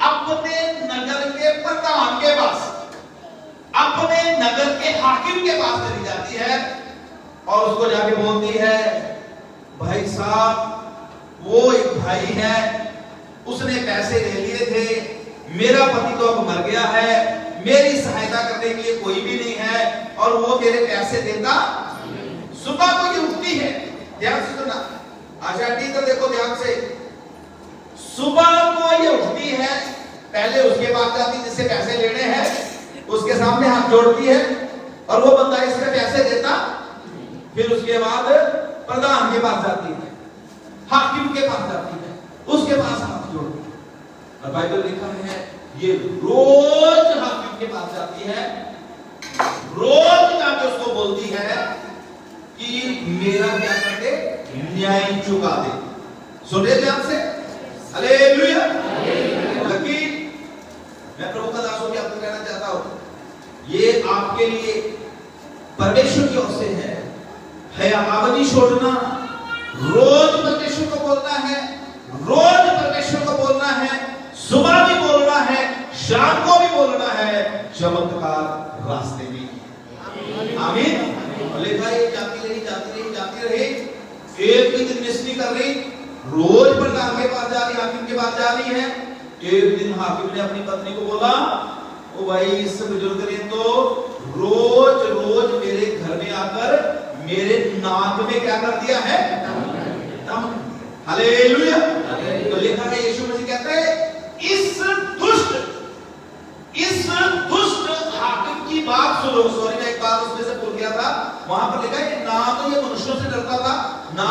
अपने नगर के प्रधान के पास, अपने नगर के हाकिम के पास चली जाती है और उसको जाके बोलती है, भाई साहब, वो एक भाई है, उसने पैसे ले लिए थे, मेरा पति तो अब मर गया है, मेरी सहायता करने के लिए कोई भी नहीं है, और वो मेरे पैसे देता। सुबह को ये उठती है, ध्यान से सुनना, आशा आंटी तो देखो ध्यान से, सुबह को ये उठती है, पहले उसके पास जाती जिससे पैसे लेने हैं, उसके सामने हाथ जोड़ती है, और वो बंदा इसमें पैसे देता, फिर उसके बाद प्रधान के पास जाती है, हाकिम के पास जाती है, उसके पास हाथ जोड़ती है। और बाइबल लिखा है, ये रोज हाकिम के पास जाती है, रोज जाके उसको बोलती है कि मेरा क्या कर दे, न्याय चुका दे। सुने ध्यान से, हालेलुया। लेकिन मैं प्रभु का दास होकर आपको कहना चाहता हूं, ये आपके लिए परमेश्वर की ओर से है आवनी छोड़ना, रोज परमेश्वर को बोलना है, रोज परमेश्वर को बोलना है, सुबह भी बोलना है, शाम को भी बोलना है, चमत्कार रास्ते में। आमीन। लिखा है, जाती रही, एक भी दिन मिस नहीं कर रही, रोज प्रधान के पास जा रही, हाकिम के पास जा रही है। एक दिन हाकिम ने अपनी पत्नी को बोला, ओ भाई, इस बुजुर्ग ने तो रोज मेरे घर में आकर मेरे नाक में क्या कर दिया है, दम। हालेलुया। तो लिखा है, यीशु मसीह कहते हैं, इस दुष्ट हाकिम की बात सुनो। सॉरी, मैं एक बात उसमें से भूल गया था, वहां पर लिखा है ना तो ये मनुष्यों से डरता था, ना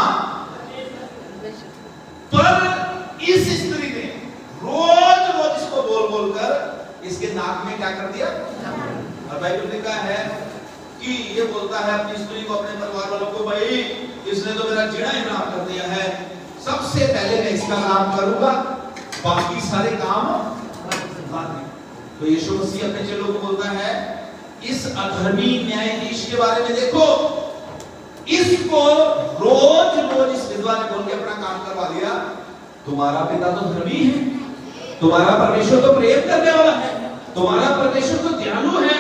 पर इस स्त्री ने रोज रोज इसको बोल बोल कर इसके नाक में क्या कर दिया। और बाइबल में लिखा है कि ये बोलता है अपनी स्त्री को, अपने परिवार वालों को, भाई इसने तो मेरा जीना ही हराम कर दिया है, सबसे पहले मैं इसका काम करूंगा, बाकी सारे काम बाद में। तो यीशु मसीह अपने चेलों को बोलता है इस अधर्मी न्यायाधीश के बारे में देखो, इसको रोज रोज इस विधवा ने बोल के अपना काम करवा दिया। तुम्हारा पिता तो धर्मी है, तुम्हारा परमेश्वर तो प्रेम करने वाला है, तुम्हारा परमेश्वर तो दयालु है,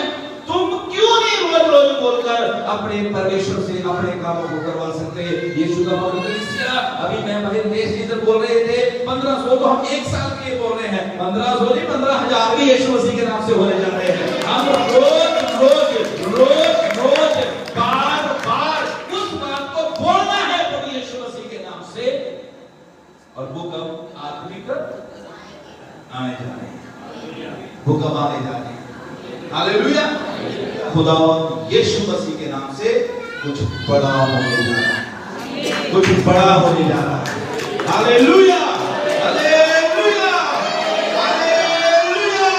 तुम क्यों नहीं रोज रोज बोलकर अपने परमेश्वर से अपने कामों को करवा सकते। यीशु का कलीसिया, अभी मैं महेश जी इधर बोल रहे थे 1500 तो हम एक साल के लिए बोल रहे हैं, 1500 नहीं 15,000 भी यीशु मसीह के नाम से होने जा रहे हैं। हम रोज रोज रोज रोज बार बार उस बात को बोलना है प्रभु यीशु मसीह के नाम से, और वो कब आत्मिक आने जा रहे हैं, वो कब आने जा रहे हैं। हालेलुया। खुदा यीशु मसीह के नाम से कुछ बड़ा होने जा रहा है, कुछ बड़ा होने जा रहा है। Hallelujah, hallelujah, hallelujah.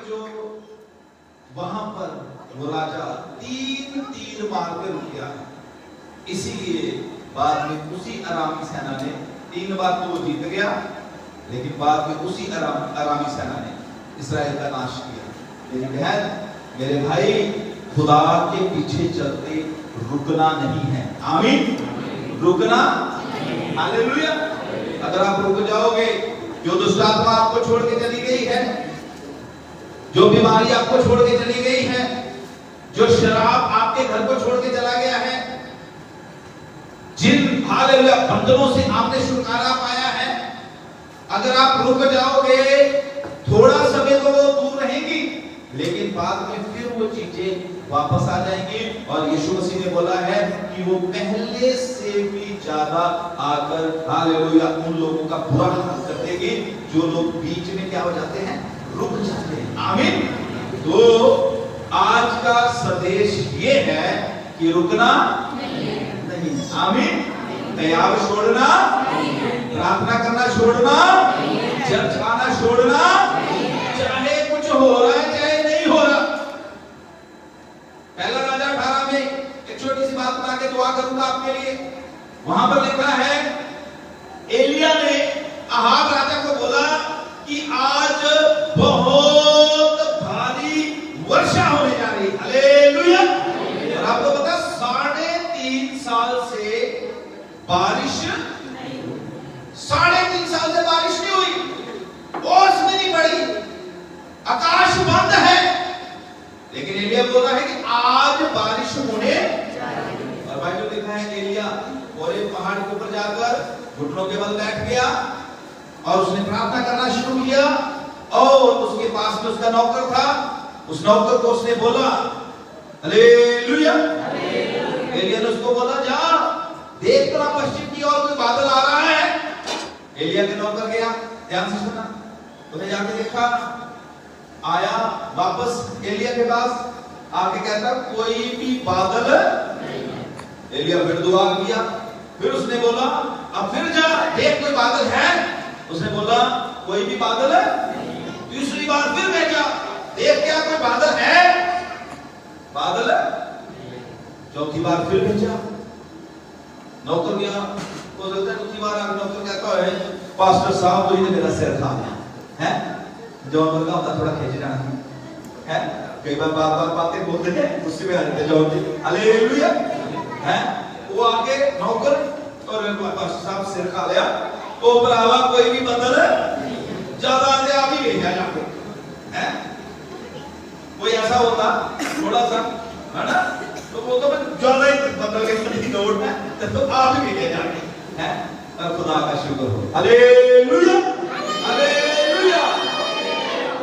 जो वहां पर वो राजा तीन तीर मार के रुक गया, इसीलिए बाद में उसी अरामी सेना ने 3 बार तो वो जीत गया, लेकिन बाद में उसी अरामी सेना ने इस्राएल का नाश किया। लेकिन बहन मेरे भाई, खुदा के पीछे चलते रुकना नहीं है। आमीन, रुकना। हालेलुया। अगर आप रुक जाओगे, जो दुष्ट आत्मा आपको छोड़ के चली गई है, जो बीमारी आपको छोड़ के चली गई है, जो शराब आपके घर को छोड़ के चला गया है, जिन हालेलुया बंधनों से आपने छुटकारा पाया है, अगर आप रुक जाओगे थोड़ा समय तो वो दूर रहेंगी, लेकिन बाद में फिर वो चीजें वापस आ जाएंगी। और यीशु मसीह ने बोला है कि वो पहले से भी ज्यादा आकर हालेलुया उन लोगों का बुरा हाल कर देगी जो लोग बीच में क्या हो जाते हैं, रुक जाते हैं। आमीन। तो आज का संदेश ये है कि रुकना नहीं। आमीन। तैयार छोड़ना, प्रार्थना करना छोड़ना, चर्च आना छोड़ना, चाहे कुछ हो रहा है चाहे नहीं हो रहा। पहला राजा 18 में एक छोटी सी बात बता के दुआ करूंगा आपके लिए। वहां पर लिखा है एलिया ने अहाब राजा को बोला कि आज बहुत भारी वर्षा होने जा रही। हालेलुया। और आपको पता 3.5 साल से बारिश, 3.5 साल से बारिश नहीं हुई, ओस में नहीं पड़ी, आकाश बंद है, लेकिन एलिया बोल रहा है कि आज बारिश होने। और बाइबल लिखा है एलिया और एक पहाड़ के ऊपर जाकर घुटनों के बल बैठ गया और उसने प्रार्थना करना शुरू किया। और उसके पास में उसका नौकर था, उस नौकर को उसने बोला हालेलुया। एलिया ने उसको बोला जा देख तेरा पश्चिम की ओर कोई बादल आ रहा है। एलिया के नौकर गया, ध्यान से सुना, उसने जाके देखा, आया वापस एलिया के पास आके कहता कोई भी बादल नहीं। एलिया फिर दुआ किया, फिर उसने बोला अब फिर जा देख कोई बादल है। उसने बोला कोई भी बादल नहीं। तीसरी बार फिर भेजा, देख क्या कोई बादल है, बादल। चौथी बार फिर भेजा, नौकर गया, हो सकता है दूसरी बार आके नौकर कहता है पास्टर साहब तो मेरा सिर खा गया है, जॉन का होता थोड़ा खींच जाना है, कई बार बार बातें बोलते हैं गुस्से में आ जाते हैं जॉन जी। हालेलुया। है वो आके नौकर और पास्टर साहब सिर खा लिया, तो भरावा कोई भी बदल ज्यादा से आप ही भेजा जाके है, कोई ऐसा होता थोड़ा सा है ना, तो वो तो ज्यादा ही बदल के दौड़ में तो आप ही भेजे जाके है। और खुदा का शुक्र हो। Hallelujah, hallelujah.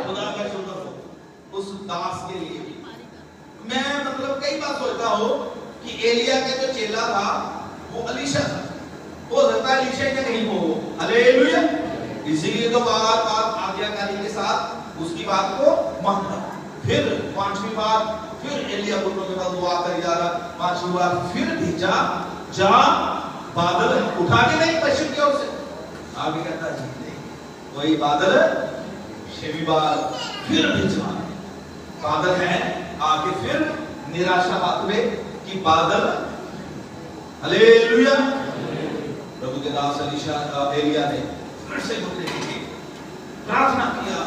खुदा का शुक्र हो उस दास के लिए। मैं मतलब कई बार सोचता हूँ कि एलिया के जो चेला था वो अलीशा था, हो सकता है अलीशा के नहीं हो। हालेलुया। इसीलिए तो बार बार आज्ञाकारी के साथ उसकी बात को मानना। फिर 5वीं बार फिर एलिया को के बाद दुआ कर जा रहा, 5वीं बार फिर भेजा, जा बादल उठा के नहीं पश्चिम की ओर से, आगे कहता है वही बादल शेबीबाल फिर भिजवाए। बादल है आगे फिर निराशा बात हुए कि बादल, हालेलुया। प्रभु के दास एलिया ने फिर से मुझे प्रार्थना किया।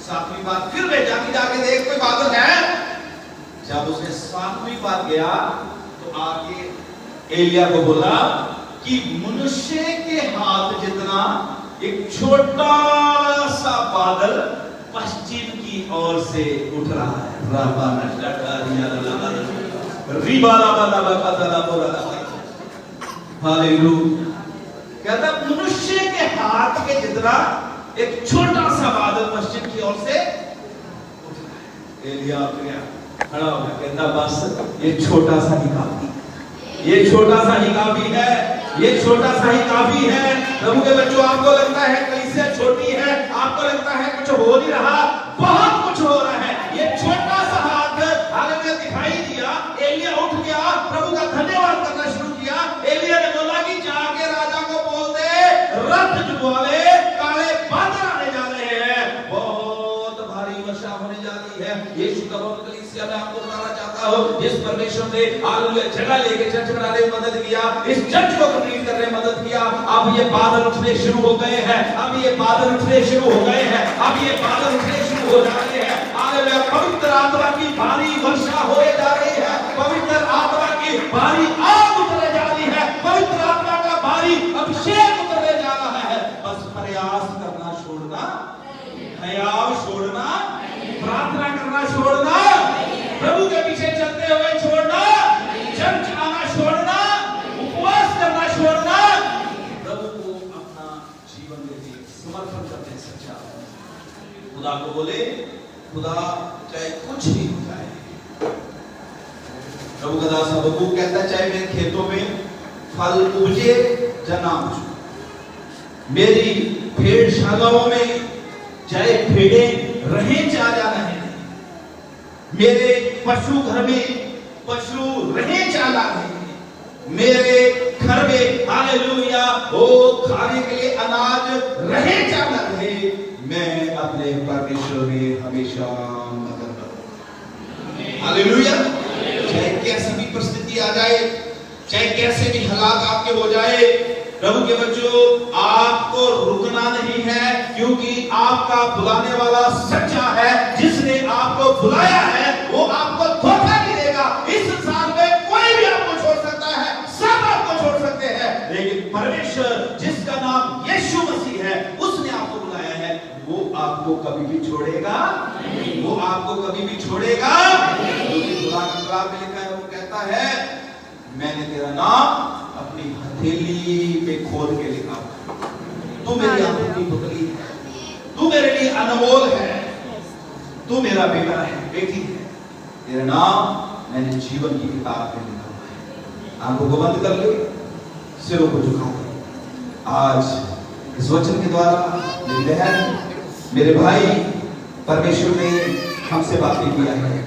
7वीं बार फिर भेजा कि जाके देख कोई बादल है। जब उसने 7वीं बार गया तो आगे एलिया को बोला कि मनुष्य के हाथ जितना एक छोटा सा बादल पश्चिम की ओर से उठ रहा है। हालेलुया। कहता मनुष्य के हाथ के जितना एक छोटा सा बादल पश्चिम की ओर से उठ रहा है। एलिया खड़ा हो गया, कहता बस ये छोटा सा ही काफी, ये छोटा सा ही काफी है, ये छोटा सा ही काफी है। प्रभु के बच्चों, आपको लगता है कलीसिया छोटी है, आपको लगता है कुछ हो नहीं रहा, बहुत कुछ हो रहा है। ये छोटा सा हाथ हालेलुया दिखाई दिया। एलिया उठ गया, प्रभु का धन्यवाद करना शुरू किया। एलिया ने बोला कि जाके राजा को बोल दे रथ जुगवाले काले बादल आने जा रहे हैं, बहुत भारी वर्षा होने जा रही है। यीशु का बहुत कलीसिया में आपको बताना चाहता हूं, जिस परमेश्वर ने हालेलुया जगह लेके चर्च बनाने में मदद किया, इस चर्च को कंप्लीट करने में मदद किया। अब ये बादल उठने शुरू हो गए हैं, अब ये बादल उठने शुरू हो गए हैं, अब ये बादल उठने शुरू हो जा रहे हैं। हालेलुया। पवित्र आत्मा की भारी वर्षा होने जा रही है, पवित्र आत्मा की भारी आग उतरने जा रही है, पवित्र आत्मा का भारी अभिषेक उतरने जा रहा है। बस प्रयास करना छोड़ना, ख्याल छोड़ना, प्रार्थना करना छोड़ना, प्रभु के पीछे चलते हुए छोड़ना, चर्च आना छोड़ना, उपवास करना छोड़ना, प्रभु को अपना जीवन के लिए समर्पण करने से अच्छा। खुदा को बोले खुदा चाहे कुछ भी हो जाए। प्रभु का दास हबक्कूक कहता है चाहे मेरे खेतों में फल उपजे या ना उपजे, मेरी भेड़शालाओं में चाहे भेड़ें रहें चाहे या नहीं, मेरे पशु घर में पशु रहें चाला नहीं, मेरे घर में हालेलुया वो खाने के लिए अनाज रहे चाला रहे, मैं अपने परमेश्वर में हमेशा मदद करूंगा। हालेलुया। चाहे कैसी भी परिस्थिति आ जाए, चाहे कैसे भी हालात आपके हो जाए, प्रभु के बच्चों आपको रुकना नहीं है, क्योंकि आपका बुलाने वाला सच्चा है। जिसने आपको बुलाया है वो आपको धोखा नहीं देगा। इस संसार में कोई भी आपको छोड़ सकता है, सब आपको छोड़ सकते हैं, लेकिन परमेश्वर जिसका नाम यीशु मसीह है, उसने आपको बुलाया है, वो आपको कभी भी छोड़ेगा नहीं, वो आपको कभी भी छोड़ेगा। क्योंकि खुदा की कलाम में लिखा है, वो कहता है मैंने तेरा नाम अपनी हथेली पे खोद के लिखा, तू मेरी आंखों की पुतली है, तू मेरे लिए अनमोल है, तू मेरा बेटा है, बेटी है, तेरा नाम मैंने जीवन की किताब में लिखा हुआ है। आंखों को बंद कर ले, सिरों को झुका ले। आज इस वचन के द्वारा मेरी बहन, मेरे भाई, परमेश्वर ने हमसे बातें किया है।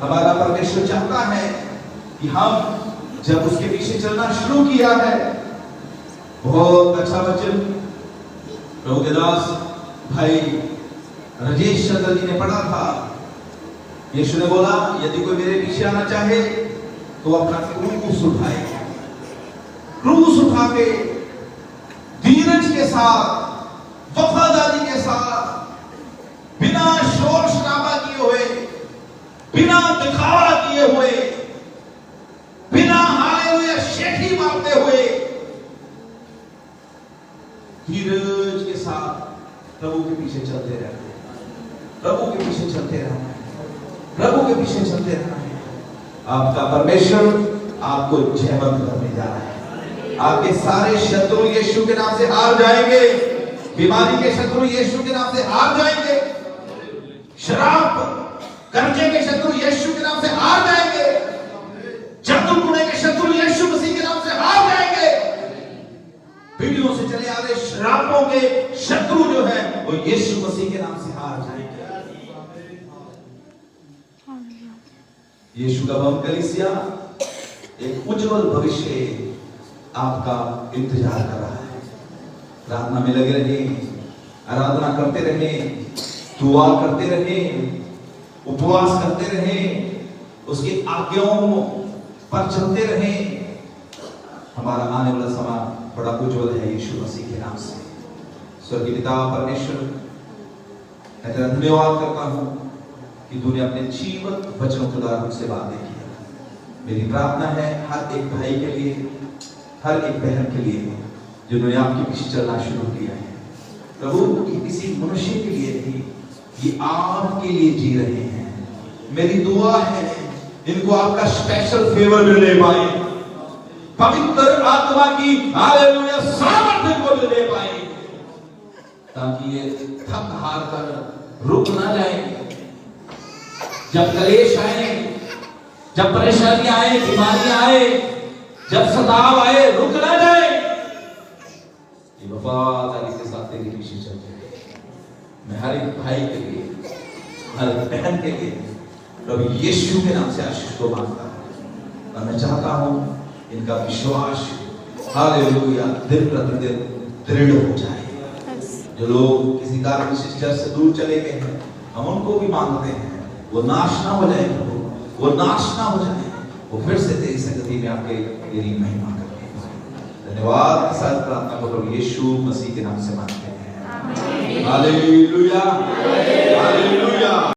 हमारा परमेश्वर चाहता है कि हम जब उसके पीछे चलना शुरू किया है, बहुत अच्छा वचन प्रभु के दास भाई राजेश चंद्र जी ने पढ़ा था। यीशु ने बोला यदि कोई मेरे पीछे आना चाहे तो अपना क्रूस उठाए, क्रूस उठा के धीरज के साथ, वफादारी के साथ, बिना शोर शराबा किए हुए, बिना दिखावा किए हुए, बिना हालेलुया शेखी मारते हुए, धीरज के साथ प्रभु के पीछे चलते रहना है, प्रभु के पीछे चलते रहना है, प्रभु के पीछे चलते रहना है। आपका परमेश्वर आपको जयवंत करने जा रहा है। आपके सारे शत्रु यीशु के नाम से हार जाएंगे, बीमारी के शत्रु यीशु के नाम से हार जाएंगे, शराब कर्जे के शत्रु यीशु के नाम से हार जाएंगे, जादूटोने के शत्रु यीशु मसीह के नाम से हार जाएंगे, पीढ़ियों से चले आ रहे शराबों के शत्रु जो है वो यीशु मसीह के नाम से हार जाएंगे। यीशु का भवन कलीसिया एक उज्जवल भविष्य आपका इंतजार कर रहा है। प्रार्थना में लगे रहे, आराधना करते रहे, दुआ करते रहे, उपवास करते रहे, उसकी आज्ञाओं पर चलते रहे। हमारा आने वाला समय बड़ा उज्जवल है यीशु मसीह के नाम से। स्वर्गीय पिता परमेश्वर, मैं तेरा धन्यवाद करता हूं कि तूने अपने जीवंत वचनों के द्वारा मुझसे बातें की। मेरी प्रार्थना है हर एक भाई के लिए, हर एक बहन के लिए जिन्होंने आपके पीछे चलना शुरू किया है प्रभु, ये किसी मनुष्य के लिए नहीं, ये आपके लिए जी रहे हैं। मेरी दुआ है इनको आपका स्पेशल फेवर मिलने पाए, पवित्र आत्मा की हालेलुया सामर्थ्य को मिलने पाए, ताकि ये थक हार कर रुक ना जाए। जब कलेश आए, जब परेशानी आए, बीमारी आए, जब सताव आए, रुक ना जाए। ये वफादारी के साथ तेरे पीछे चलते हैं। मैं हर एक भाई के लिए, हर एक बहन के लिए प्रभु यीशु के नाम से आशीष को मांगता हूं, और मैं चाहता हूं इनका विश्वास हालेलुया दिन प्रतिदिन दृढ़ हो जाए। जो लोग किसी कारण से चर्च से दूर चले गए हैं, हम उनको भी मांगते हैं वो नाश ना हो जाए प्रभु, वो नाश ना हो जाए, वो फिर से तेरी संगति में आके तेरी महिमा करते हैं। धन्यवाद के साथ प्रार्थना को प्रभु यीशु मसीह के नाम से मांगते हैं। Hallelujah, hallelujah.